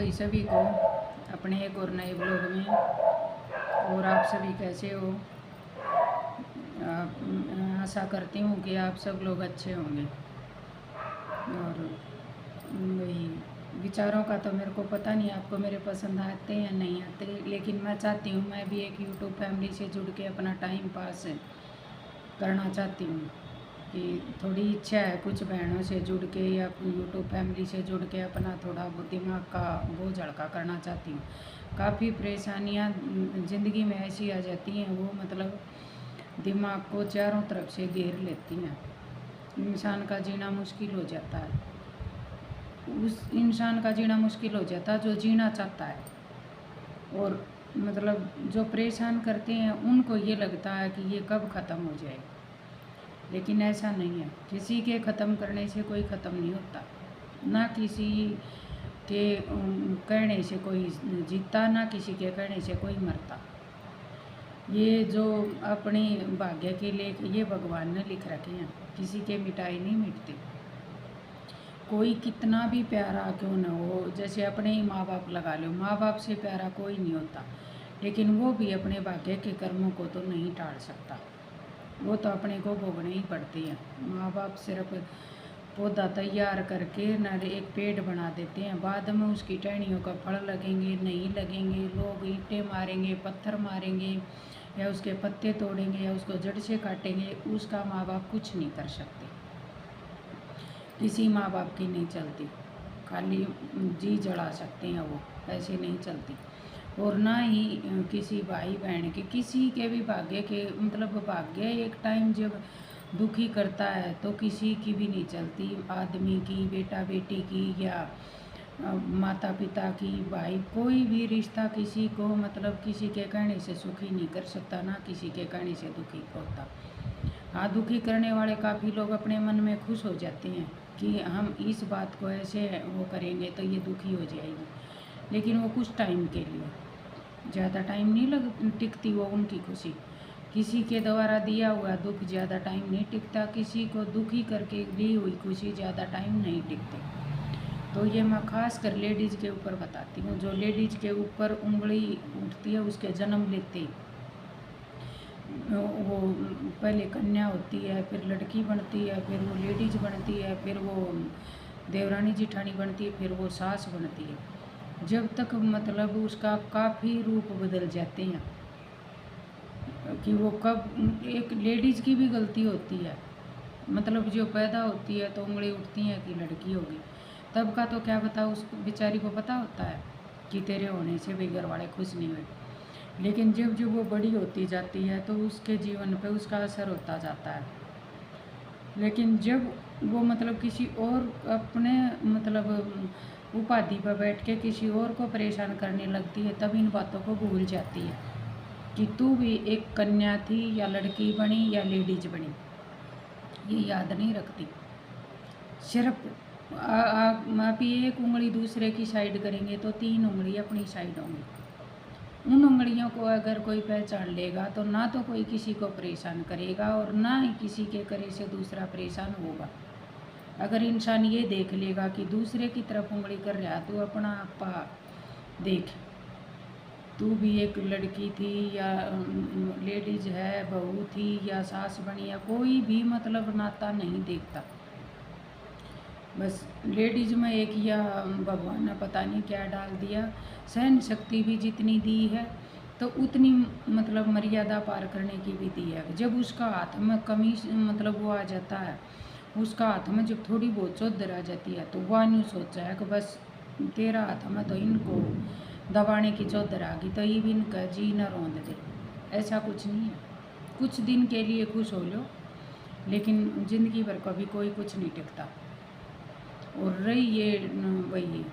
भाई सभी को अपने एक और नए ब्लॉग में। और आप सभी कैसे हो? आशा करती हूँ कि आप सब लोग अच्छे होंगे। और वही विचारों का तो मेरे को पता नहीं आपको मेरे पसंद आते या नहीं आते, लेकिन मैं चाहती हूँ मैं भी एक यूट्यूब फैमिली से जुड़ के अपना टाइम पास करना चाहती हूँ। कि थोड़ी इच्छा है कुछ बहनों से जुड़ के या यूट्यूब फैमिली से जुड़ के अपना थोड़ा दिमाग का बोझ हल्का करना चाहती हूँ। काफ़ी परेशानियाँ ज़िंदगी में ऐसी आ जाती हैं, वो मतलब दिमाग को चारों तरफ से घेर लेती हैं। इंसान का जीना मुश्किल हो जाता है। उस इंसान का जीना मुश्किल हो जाता है जो जीना चाहता है। और मतलब जो परेशान करते हैं उनको ये लगता है कि ये कब ख़त्म हो जाए, लेकिन ऐसा नहीं है। किसी के ख़त्म करने से कोई ख़त्म नहीं होता, ना किसी के कहने से कोई जीता, ना किसी के कहने से कोई मरता। ये जो अपनी भाग्य के लेख ये भगवान ने लिख रखे हैं, किसी के मिटाई नहीं मिटते। कोई कितना भी प्यारा क्यों न हो, जैसे अपने ही माँ बाप लगा लो, माँ बाप से प्यारा कोई नहीं होता, लेकिन वो भी अपने भाग्य के कर्मों को तो नहीं टाल सकता। वो तो अपने को भोगने ही पड़ती है। माँ बाप सिर्फ पौधा तैयार करके न एक पेड़ बना देते हैं, बाद में उसकी टहनियों का फल लगेंगे नहीं लगेंगे, लोग ईंटें मारेंगे, पत्थर मारेंगे, या उसके पत्ते तोड़ेंगे, या उसको जड़ से काटेंगे, उसका माँ बाप कुछ नहीं कर सकते। किसी माँ बाप की नहीं चलती, खाली जी जला सकते हैं वो, ऐसे नहीं चलती। और ना ही किसी भाई बहन के, किसी के भी भाग्य के, मतलब भाग्य एक टाइम जब दुखी करता है तो किसी की भी नहीं चलती। आदमी की, बेटा बेटी की, या माता पिता की, भाई, कोई भी रिश्ता किसी को मतलब किसी के कहने से सुखी नहीं कर सकता, ना किसी के कहने से दुखी होता। हाँ, दुखी करने वाले काफ़ी लोग अपने मन में खुश हो जाते हैं कि हम इस बात को ऐसे वो करेंगे तो ये दुखी हो जाएगी, लेकिन वो कुछ टाइम के लिए, ज़्यादा टाइम नहीं टिकती वो उनकी खुशी। किसी के द्वारा दिया हुआ दुख ज़्यादा टाइम नहीं टिकता, किसी को दुखी करके ली हुई खुशी ज़्यादा टाइम नहीं टिकती। तो ये मैं खास कर लेडीज़ के ऊपर बताती हूँ। जो लेडीज़ के ऊपर उंगली उठती है उसके जन्म लेते वो पहले कन्या होती है, फिर लड़की बनती है, फिर वो लेडीज बनती है, फिर वो देवरानी जिठानी बनती है, फिर वो सास बनती है। जब तक मतलब उसका काफ़ी रूप बदल जाते हैं कि वो कब, एक लेडीज़ की भी गलती होती है, मतलब जो पैदा होती है तो उंगली उठती हैं कि लड़की होगी, तब का तो क्या पता, उस बेचारी को पता होता है कि तेरे होने से भी घर वाले खुश नहीं हुए। लेकिन जब जब वो बड़ी होती जाती है तो उसके जीवन पे उसका असर होता जाता है। लेकिन जब वो मतलब किसी और अपने मतलब उपाधि पर बैठ के किसी और को परेशान करने लगती है, तब इन बातों को भूल जाती है कि तू भी एक कन्या थी, या लड़की बनी या लेडीज बनी, ये याद नहीं रखती। सिर्फ आप ही एक उंगली दूसरे की साइड करेंगे तो 3 उंगली अपनी साइड होंगी। उन उंगलियों को अगर कोई पहचान लेगा तो ना तो कोई किसी को परेशान करेगा, और ना ही किसी के करे से दूसरा परेशान होगा। अगर इंसान ये देख लेगा कि दूसरे की तरफ उंगली कर रहा, तो अपना आपा देख, तू भी एक लड़की थी या लेडीज है, बहू थी या सास बनी, या कोई भी मतलब नाता नहीं देखता। बस लेडीज़ में एक या भगवान ने पता नहीं क्या डाल दिया, सहन शक्ति भी जितनी दी है तो उतनी मतलब मर्यादा पार करने की भी दी है। जब उसका हाथ में कमी मतलब वो आ जाता है, उसका हाथ में जब थोड़ी बहुत चौधर आ जाती है, तो वह नहीं सोचा है कि बस तेरा हाथ में तो इनको दबाने की चौधर आ गई तो ये भी इनका जी न रौंद दे। ऐसा कुछ नहीं है। कुछ दिन के लिए खुश हो लो, लेकिन ज़िंदगी भर कभी कोई कुछ नहीं टिकता। और रही ये वही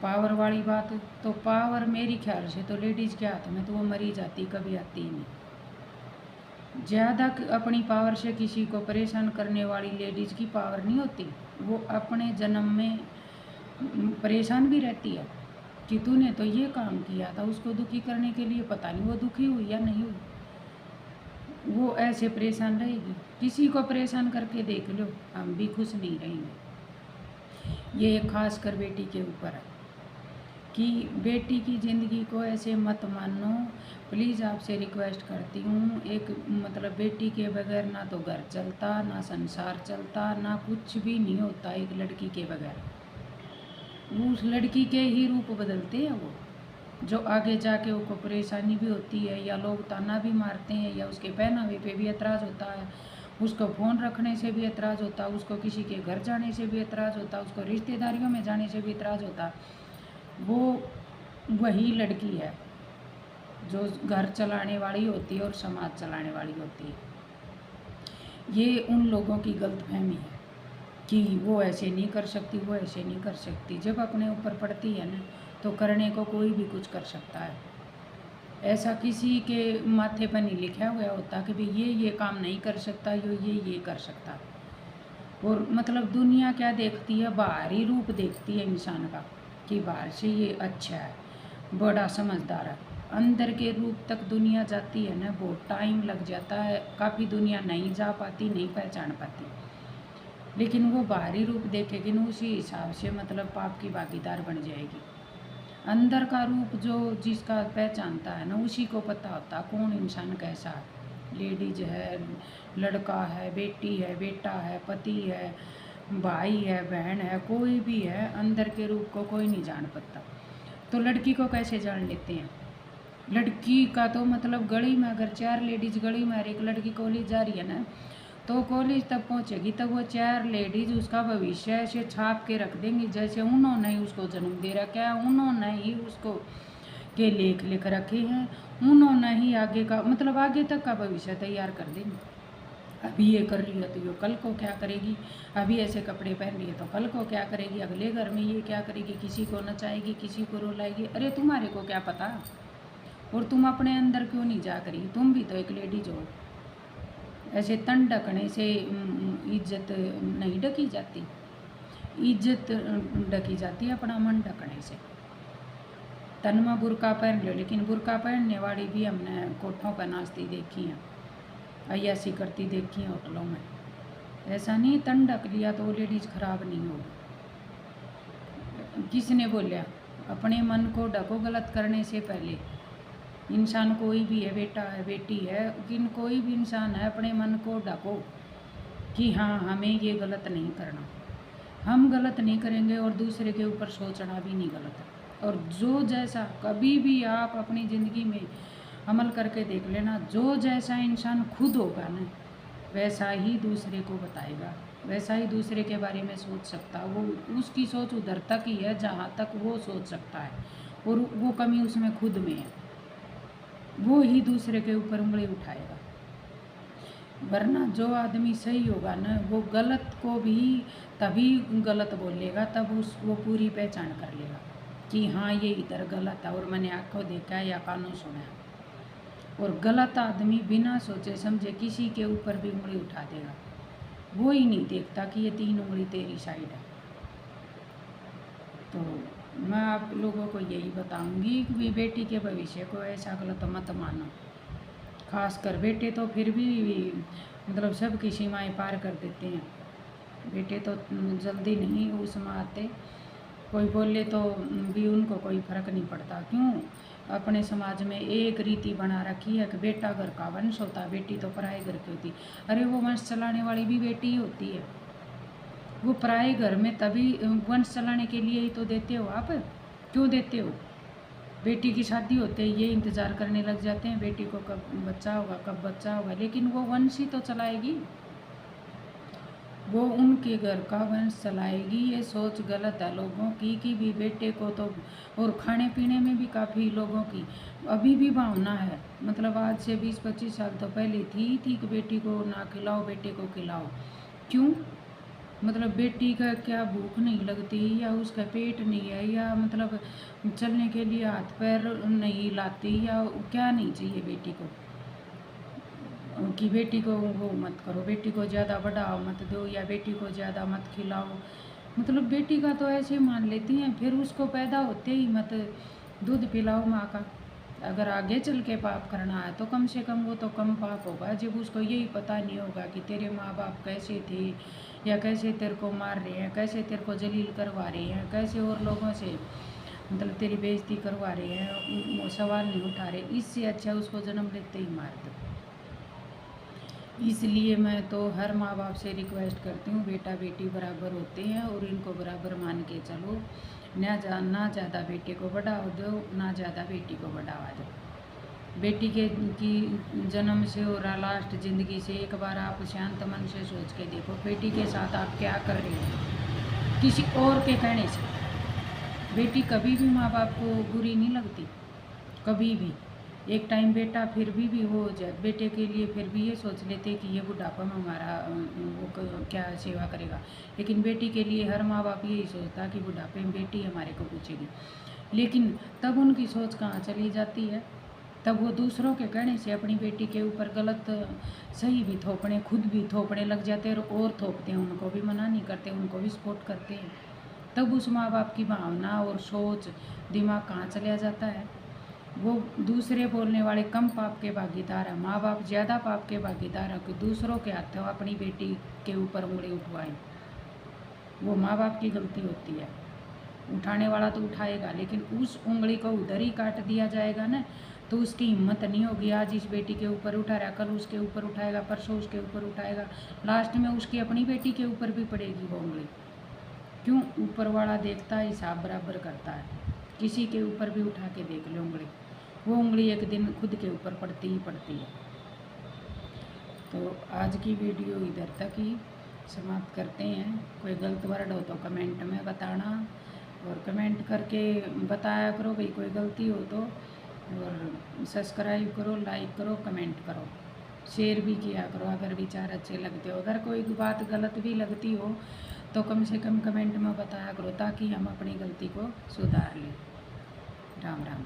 पावर वाली बात, तो पावर मेरी ख्याल से तो लेडीज़ के हाथ में तो वो मरी जाती, कभी आती ही नहीं। ज़्यादा अपनी पावर से किसी को परेशान करने वाली लेडीज़ की पावर नहीं होती। वो अपने जन्म में परेशान भी रहती है कि तूने तो ये काम किया था, उसको दुखी करने के लिए, पता नहीं वो दुखी हुई या नहीं हुई, वो ऐसे परेशान रहेगी। किसी को परेशान करके देख लो, हम भी खुश नहीं रहेंगे। ये खास कर बेटी के ऊपर है। कि बेटी की ज़िंदगी को ऐसे मत मानो। प्लीज़ आपसे रिक्वेस्ट करती हूँ, एक मतलब बेटी के बगैर ना तो घर चलता, ना संसार चलता, ना कुछ भी नहीं होता एक लड़की के बगैर। वो उस लड़की के ही रूप बदलते हैं वो, जो आगे जाके उसको परेशानी भी होती है, या लोग ताना भी मारते हैं, या उसके पहनावे पे भी एतराज़ होता है, उसको फ़ोन रखने से भी एतराज़ होता है, उसको किसी के घर जाने से भी एतराज़ होता है, उसको रिश्तेदारियों में जाने से भी एतराज़ होता है। वो वही लड़की है जो घर चलाने वाली होती है और समाज चलाने वाली होती है। ये उन लोगों की गलतफहमी है कि वो ऐसे नहीं कर सकती, वो ऐसे नहीं कर सकती। जब अपने ऊपर पड़ती है ना, तो करने को कोई भी कुछ कर सकता है। ऐसा किसी के माथे पर नहीं लिखा हुआ होता कि भाई ये काम नहीं कर सकता, ये कर सकता। और मतलब दुनिया क्या देखती है, बाहरी रूप देखती है इंसान का कि बाहर से ये अच्छा है, बड़ा समझदार है। अंदर के रूप तक दुनिया जाती है ना, बहुत टाइम लग जाता है, काफ़ी दुनिया नहीं जा पाती, नहीं पहचान पाती। लेकिन वो बाहरी रूप देखेगी ना, उसी हिसाब से मतलब पाप की भागीदार बन जाएगी। अंदर का रूप जो जिसका पहचानता है ना, उसी को पता होता कौन इंसान कैसा है। लेडीज है, लड़का है, बेटी है, बेटा है, पति है, भाई है, बहन है, कोई भी है, अंदर के रूप को कोई नहीं जान पाता। तो लड़की को कैसे जान लेते हैं? लड़की का तो मतलब गली में अगर 4 लेडीज गली में, एक लड़की कॉलेज जा रही है ना, तो कॉलेज तक पहुंचेगी तब वो 4 लेडीज उसका भविष्य ऐसे छाप के रख देंगी जैसे उन्होंने ही उसको जन्म दे रखा है, उन्होंने ही उसको के लेख लिख रखे हैं, उन्होंने ही आगे का मतलब आगे तक का भविष्य तैयार कर देंगे। अभी ये कर रही है तो ये कल को क्या करेगी, अभी ऐसे कपड़े पहन रही है तो कल को क्या करेगी, अगले घर में ये क्या करेगी, किसी को नचाएगी, किसी को रुलाएगी। अरे तुम्हारे को क्या पता, और तुम अपने अंदर क्यों नहीं जा करी? तुम भी तो एक लेडीज हो। ऐसे तन ढकने से इज्जत नहीं ढकी जाती, इज्जत ढकी जाती है अपना मन ढकने से। तन में बुरका पहन लो, लेकिन बुरका पहनने वाली भी हमने कोठों पर नाचती देखी हैं, अय्यासी करती देखी है होटलों में। ऐसा नहीं तन ढक लिया तो वो लेडीज़ खराब नहीं होगी। किसने बोला? अपने मन को ढको गलत करने से पहले। इंसान कोई भी है, बेटा है, बेटी है, किन कोई भी इंसान है, अपने मन को ढको कि हाँ हमें ये गलत नहीं करना। हम गलत नहीं करेंगे और दूसरे के ऊपर सोचना भी नहीं गलत है। और जो जैसा कभी भी आप अपनी ज़िंदगी में अमल करके देख लेना, जो जैसा इंसान खुद होगा ना, वैसा ही दूसरे को बताएगा, वैसा ही दूसरे के बारे में सोच सकता है। वो उसकी सोच उधर तक ही है जहाँ तक वो सोच सकता है, और वो कमी उसमें खुद में है। वो ही दूसरे के ऊपर उंगली उठाएगा। वरना जो आदमी सही होगा ना, वो गलत को भी तभी गलत बोलेगा, तब वो पूरी पहचान कर लेगा कि हाँ ये इधर गलत है और मैंने आँखों देखा है या कानों सुना है। और गलत आदमी बिना सोचे समझे किसी के ऊपर भी उंगली उठा देगा। वो ही नहीं देखता कि ये 3 उंगली तेरी साइड है। तो मैं आप लोगों को यही बताऊंगी कि बेटी के भविष्य को ऐसा गलत मत मानो। खासकर बेटे तो फिर भी मतलब सबकी सीमाएं पार कर देते हैं। बेटे तो जल्दी नहीं उसमें आते, कोई बोले तो भी उनको कोई फर्क नहीं पड़ता। क्यों? अपने समाज में एक रीति बना रखी है कि बेटा घर का वंश होता, बेटी तो पराए घर की होती। अरे वो वंश चलाने वाली भी बेटी ही होती है। वो पराए घर में तभी वंश चलाने के लिए ही तो देते हो आप। क्यों देते हो? बेटी की शादी होते ही ये इंतज़ार करने लग जाते हैं बेटी को कब बच्चा होगा, कब बच्चा होगा। लेकिन वो वंश ही तो चलाएगी, वो उनके घर का वंश चलाएगी। ये सोच गलत है लोगों की कि भी बेटे को तो, और खाने पीने में भी काफ़ी लोगों की अभी भी भावना है, मतलब आज से 20-25 साल तो पहले थी कि बेटी को ना खिलाओ, बेटे को खिलाओ। क्यों? मतलब बेटी का क्या भूख नहीं लगती, या उसका पेट नहीं है, या मतलब चलने के लिए हाथ पैर नहीं लाती, या क्या नहीं चाहिए बेटी को कि बेटी को वो मत करो, बेटी को ज़्यादा बढ़ाओ मत दो, या बेटी को ज़्यादा मत खिलाओ। मतलब बेटी का तो ऐसे मान लेती हैं। फिर उसको पैदा होते ही मत दूध पिलाओ माँ का। अगर आगे चल के पाप करना है तो कम से कम वो तो कम पाप होगा, जब उसको यही पता नहीं होगा कि तेरे माँ बाप कैसे थे, या कैसे तेरे को मार रहे हैं, कैसे तेरे को जलील करवा रहे हैं, कैसे और लोगों से मतलब तेरी बेइज्जती करवा रहे हैं, वो सवाल नहीं उठा रहे, इससे अच्छा उसको जन्म लेते ही मार दो। इसलिए मैं तो हर माँ बाप से रिक्वेस्ट करती हूँ, बेटा बेटी बराबर होते हैं और इनको बराबर मान के चलो। ना ज़्यादा बेटे को बढ़ावा दो, ना ज़्यादा बेटी को बढ़ावा दो। बेटी के की जन्म से और लास्ट ज़िंदगी से एक बार आप शांत मन से सोच के देखो, बेटी के साथ आप क्या कर रहे हो किसी और के कहने से। बेटी कभी भी माँ बाप को बुरी नहीं लगती, कभी भी। एक टाइम बेटा फिर भी हो जाए, बेटे के लिए फिर भी ये सोच लेते कि ये बुढ़ापा में हमारा क्या सेवा करेगा, लेकिन बेटी के लिए हर माँ बाप यही सोचता कि बुढ़ापे में बेटी हमारे को पूछेगी। लेकिन तब उनकी सोच कहाँ चली जाती है, तब वो दूसरों के कहने से अपनी बेटी के ऊपर गलत सही भी थोपने, खुद भी थोपने लग जाते हैं और थोपते हैं, उनको भी मना नहीं करते, उनको भी सपोर्ट करते हैं। तब उस माँ बाप की भावना और सोच दिमाग कहाँ चला जाता है। वो दूसरे बोलने वाले कम पाप के भागीदार हैं, माँ बाप ज़्यादा पाप के भागीदार हैं कि दूसरों के हाथों अपनी बेटी के ऊपर उंगली उठवाएं। वो माँ बाप की गलती होती है, उठाने वाला तो उठाएगा, लेकिन उस उंगली को उधर ही काट दिया जाएगा ना, तो उसकी हिम्मत नहीं होगी। आज इस बेटी के ऊपर उठा रहा, कल उसके ऊपर उठाएगा, परसों उसके ऊपर उठाएगा, लास्ट में उसकी अपनी बेटी के ऊपर भी पड़ेगी वो उंगली। क्यों? ऊपर वाला देखता है, हिसाब बराबर करता है। किसी के ऊपर भी उठा के देख लो उंगली, वो उंगली एक दिन खुद के ऊपर पड़ती ही पड़ती है। तो आज की वीडियो इधर तक ही समाप्त करते हैं। कोई गलत वर्ड हो तो कमेंट में बताना, और कमेंट करके बताया करो भाई कोई गलती हो तो, और सब्सक्राइब करो, लाइक करो, कमेंट करो, शेयर भी किया करो अगर विचार अच्छे लगते हो। अगर कोई बात गलत भी लगती हो तो कम से कम कमेंट में बताया करो, ताकि हम अपनी गलती को सुधार लें। राम राम।